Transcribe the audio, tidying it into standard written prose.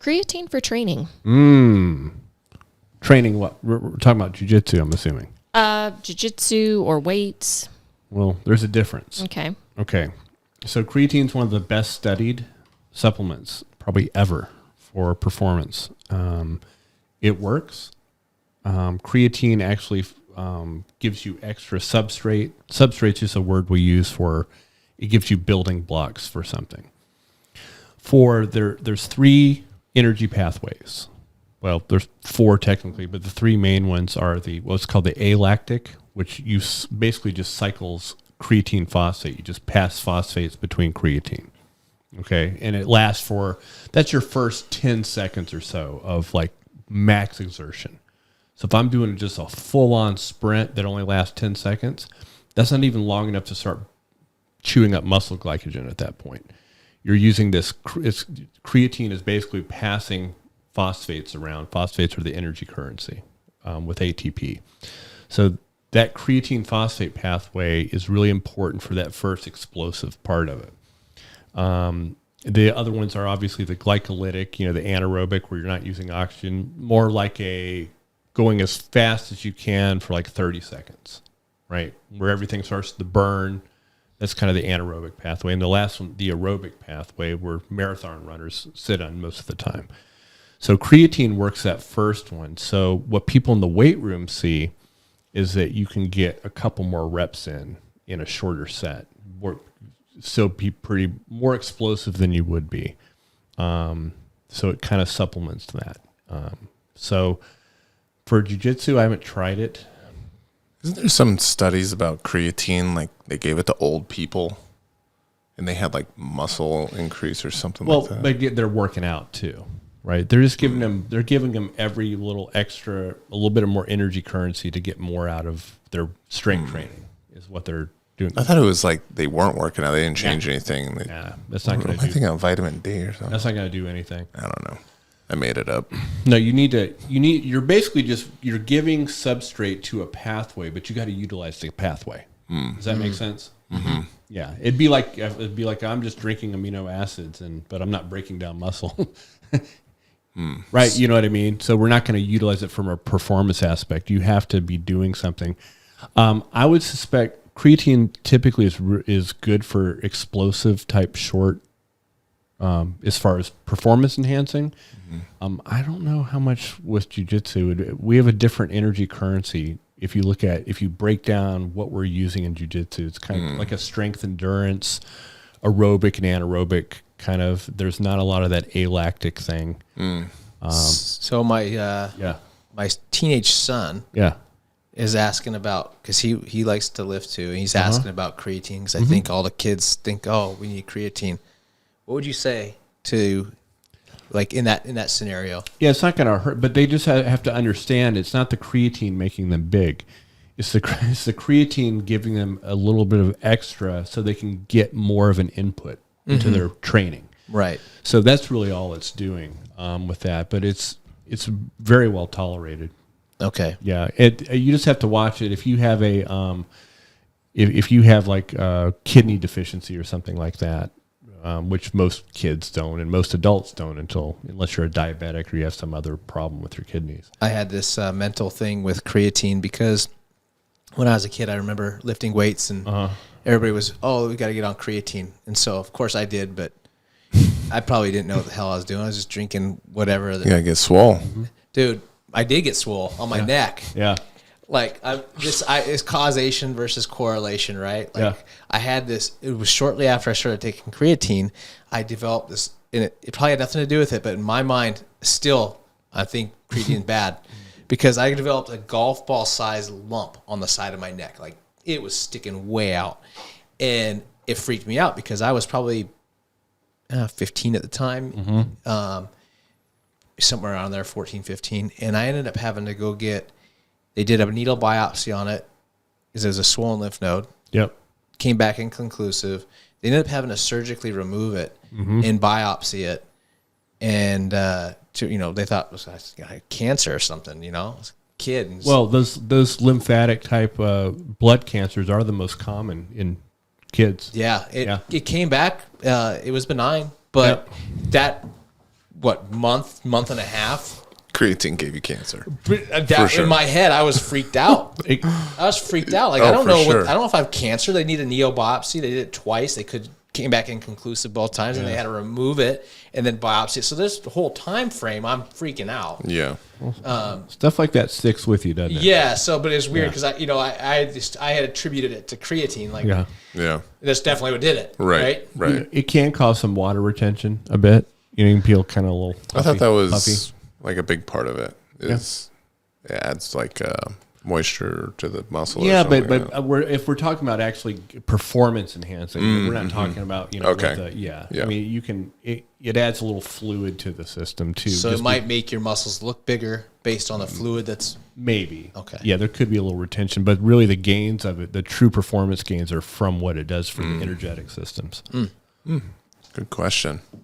Creatine for training. Training what? We're talking about jiu-jitsu, I'm assuming. Jiu-jitsu or weights. Well, there's a difference. Okay. So creatine is one of the best studied supplements probably ever for performance. It works. Creatine actually gives you extra substrate. Substrate's just a word we use for it gives you building blocks for something. There's 3 energy pathways. Well, there's 4 technically, but the 3 main ones are what's called the alactic, which basically just cycles creatine phosphate. You just pass phosphates between creatine. Okay. And it lasts that's your first 10 seconds or so of like max exertion. So if I'm doing just a full on sprint that only lasts 10 seconds, that's not even long enough to start chewing up muscle glycogen at that point. You're using creatine is basically passing phosphates around. Phosphates are the energy currency with ATP. So that creatine phosphate pathway is really important for that first explosive part of it. The other ones are obviously the glycolytic, the anaerobic where you're not using oxygen, more like going as fast as you can for like 30 seconds, right? Where everything starts to burn. That's kind of the anaerobic pathway. And the last one, the aerobic pathway, where marathon runners sit on most of the time. So creatine works that first one. So what people in the weight room see is that you can get a couple more reps in a shorter set. Still be more explosive than you would be. So it kind of supplements that. So for jiu-jitsu, I haven't tried it. Isn't there some studies about creatine, like they gave it to old people and they had like muscle increase or something like that? Well, they're working out too, right? They're just giving them every little extra, a little bit of more energy currency to get more out of their strength training is what they're doing. I thought it was like they weren't working out. They didn't change anything. That's not going to do. I think on vitamin D or something. That's not going to do anything. I don't know. I made it up. No, you're basically you're giving substrate to a pathway, but you got to utilize the pathway. Does that make sense? Mm-hmm. Yeah. It'd be like I'm just drinking amino acids but I'm not breaking down muscle. Right. You know what I mean? So we're not going to utilize it from a performance aspect. You have to be doing something. I would suspect creatine typically is good for explosive type short, as far as performance enhancing. I don't know how much with jiu-jitsu. We have a different energy currency. If you break down what we're using in jiu-jitsu, it's kind of like a strength endurance, aerobic and anaerobic kind of. There's not a lot of that alactic thing. So my teenage son is asking about, because he likes to lift too, and he's asking about creatine, because I think all the kids think, oh, we need creatine. What would you say to, like, in that scenario? Yeah, it's not going to hurt, but they just have to understand it's not the creatine making them big. It's the creatine giving them a little bit of extra so they can get more of an input into their training. Right. So that's really all it's doing with that, but it's very well tolerated. Okay. Yeah, you just have to watch it. If you have if you have like a kidney deficiency or something like that, which most kids don't and most adults don't unless you're a diabetic or you have some other problem with your kidneys. I had this mental thing with creatine because when I was a kid, I remember lifting weights and everybody was, oh, we got to get on creatine. And so, of course, I did, but I probably didn't know what the hell I was doing. I was just drinking whatever. You got to get swole. Dude, I did get swole on my neck. Yeah. Like it's causation versus correlation, right? Like I had this. It was shortly after I started taking creatine, I developed this, and it probably had nothing to do with it, but in my mind, still, I think creatine is bad because I developed a golf ball sized lump on the side of my neck. Like it was sticking way out, and it freaked me out because I was probably 15 at the time, somewhere around there, 14, 15, and I ended up having to go get. They did a needle biopsy on it because it was a swollen lymph node. Yep. Came back inconclusive. They ended up having to surgically remove it and biopsy it. And, they thought it was cancer or something, It was a kid. Well, those lymphatic type blood cancers are the most common in kids. Yeah. It came back. It was benign, but that month and a half. Creatine gave you cancer. That, sure. In my head, I was freaked out. Like I don't know sure. I don't know if I have cancer. They need a neo biopsy. They did it twice. They came back inconclusive both times, and they had to remove it and then biopsy it. So this whole time frame, I'm freaking out. Yeah. Stuff like that sticks with you, doesn't it? Yeah. So, but it's weird because I had attributed it to creatine. Like, Yeah. that's definitely what did it. Right. You know, it can cause some water retention a bit. You know, you can feel kind of a little puffy, I thought that was puffy. like a big part of it. Is it adds like moisture to the muscle. Yeah, or something but like that. if we're talking about actually performance enhancing, we're not talking about Okay. with the, Yeah. I mean, you can it adds a little fluid to the system too. So it just might make your muscles look bigger based on the fluid that's. maybe. Okay. Yeah, there could be a little retention, but really the gains of it, the true performance gains, are from what it does for the energetic systems. Good question.